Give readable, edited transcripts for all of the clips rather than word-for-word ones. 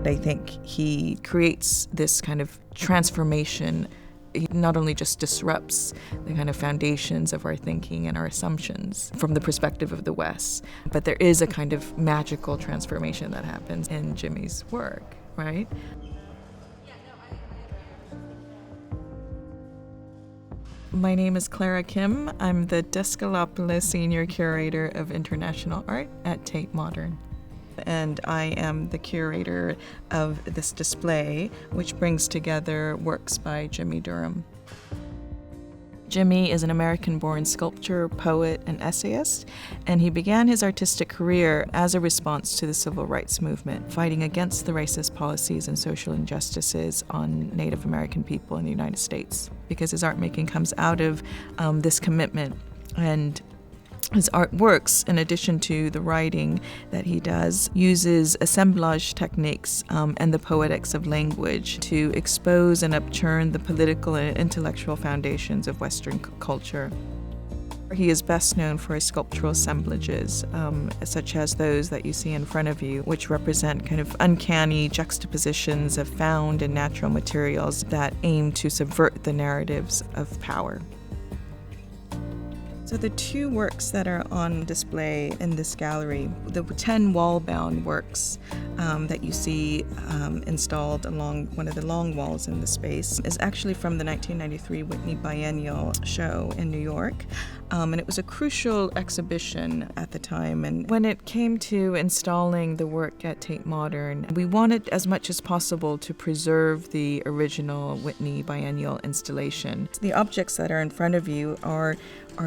I think he creates this kind of transformation. He not only just disrupts the kind of foundations of our thinking and our assumptions from the perspective of the West, but there is a kind of magical transformation that happens in Jimmie's work, right? My name is Clara Kim. I'm the Descalopoulos Senior Curator of International Art at Tate Modern. And I am the curator of this display, which brings together works by Jimmie Durham. Jimmie is an American-born sculptor, poet, and essayist, and he began his artistic career as a response to the civil rights movement, fighting against the racist policies and social injustices on Native American people in the United States, because his art making comes out of this commitment. And his artworks, in addition to the writing that he does, uses assemblage techniques and the poetics of language to expose and upturn the political and intellectual foundations of Western culture. He is best known for his sculptural assemblages, such as those that you see in front of you, which represent kind of uncanny juxtapositions of found and natural materials that aim to subvert the narratives of power. So the two works that are on display in this gallery, the 10 wall-bound works that you see installed along one of the long walls in the space, is actually from the 1993 Whitney Biennial show in New York. And it was a crucial exhibition at the time. And when it came to installing the work at Tate Modern, we wanted as much as possible to preserve the original Whitney Biennial installation. The objects that are in front of you are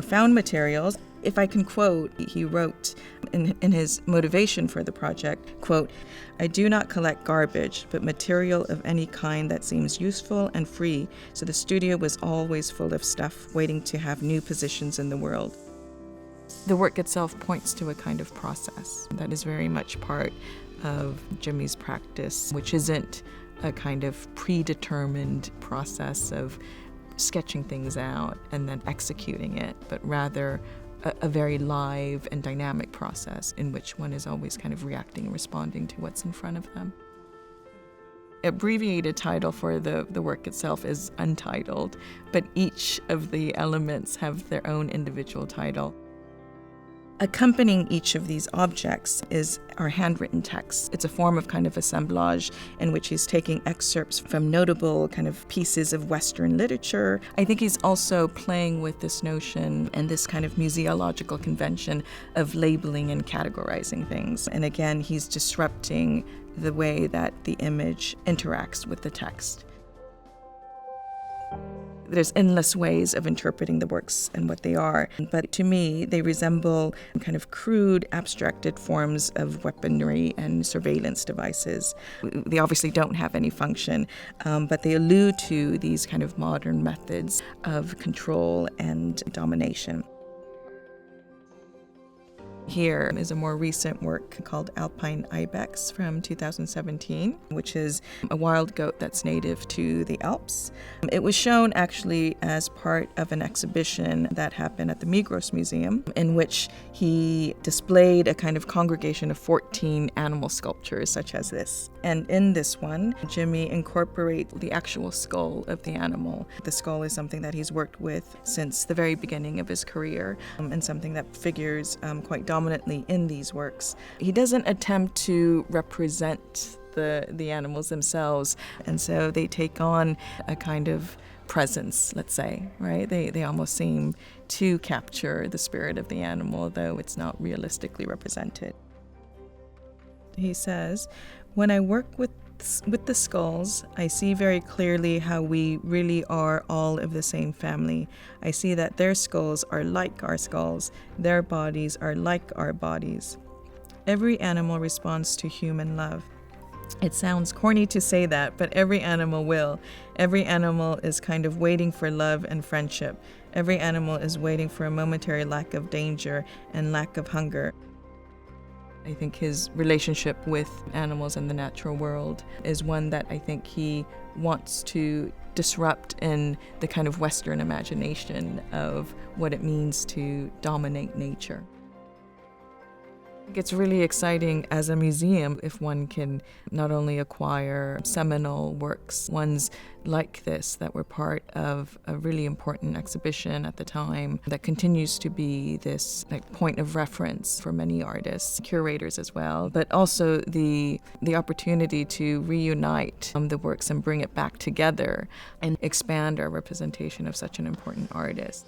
found materials. If I can quote, he wrote in his motivation for the project, quote, "I do not collect garbage, but material of any kind that seems useful and free, so the studio was always full of stuff waiting to have new positions in the world." The work itself points to a kind of process that is very much part of Jimmie's practice, which isn't a kind of predetermined process of sketching things out and then executing it, but rather a very live and dynamic process in which one is always kind of reacting and responding to what's in front of them. Abbreviated title for the work itself is Untitled, but each of the elements have their own individual title. Accompanying each of these objects is our handwritten text. It's a form of kind of assemblage in which he's taking excerpts from notable kind of pieces of Western literature. I think he's also playing with this notion and this kind of museological convention of labeling and categorizing things. And again, he's disrupting the way that the image interacts with the text. There's endless ways of interpreting the works and what they are, but to me, they resemble kind of crude, abstracted forms of weaponry and surveillance devices. They obviously don't have any function, but they allude to these kind of modern methods of control and domination. Here is a more recent work called Alpine Ibex from 2017, which is a wild goat that's native to the Alps. It was shown actually as part of an exhibition that happened at the Migros Museum, in which he displayed a kind of congregation of 14 animal sculptures such as this. And in this one, Jimmie incorporates the actual skull of the animal. The skull is something that he's worked with since the very beginning of his career, and something that figures quite dominantly in these works. He doesn't attempt to represent the animals themselves, and so they take on a kind of presence, let's say, right? They almost seem to capture the spirit of the animal, though it's not realistically represented. He says, "When I work with the skulls, I see very clearly how we really are all of the same family. I see that their skulls are like our skulls, their bodies are like our bodies. Every animal responds to human love. It sounds corny to say that, but every animal will. Every animal is kind of waiting for love and friendship. Every animal is waiting for a momentary lack of danger and lack of hunger." I think his relationship with animals and the natural world is one that I think he wants to disrupt in the kind of Western imagination of what it means to dominate nature. It's really exciting as a museum if one can not only acquire seminal works, ones like this that were part of a really important exhibition at the time that continues to be this point of reference for many artists, curators as well, but also the opportunity to reunite the works and bring it back together and expand our representation of such an important artist.